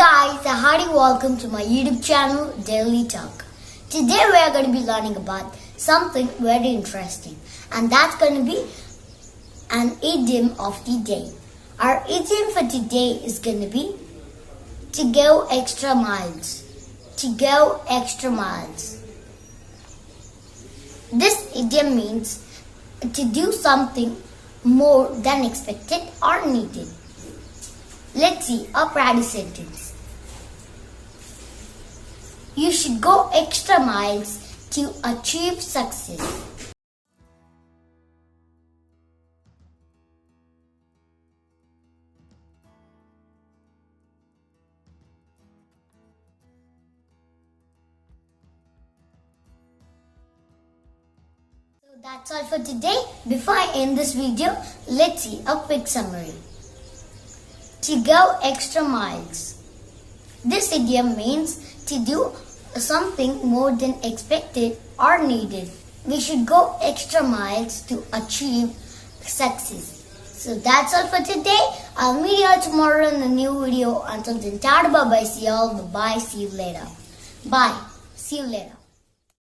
guys, a hearty welcome to my YouTube channel Daily Talk. Today we are going to be learning about something very interesting, and that's going to be an idiom of the day. Our idiom for today is going to be to go extra miles. To go extra miles. This idiom means to do something more than expected or needed. Let's see a practice sentence. You should go extra miles to achieve success. So that's all for today. Before I end this video, let's see a quick summary. To go extra miles. This idiom means to do something more than expected or needed. We should go extra miles to achieve success. So that's all for today. I'll meet you all tomorrow in a new video. Until then, tada bye bye. See you all. Bye. See you later. Bye. See you later.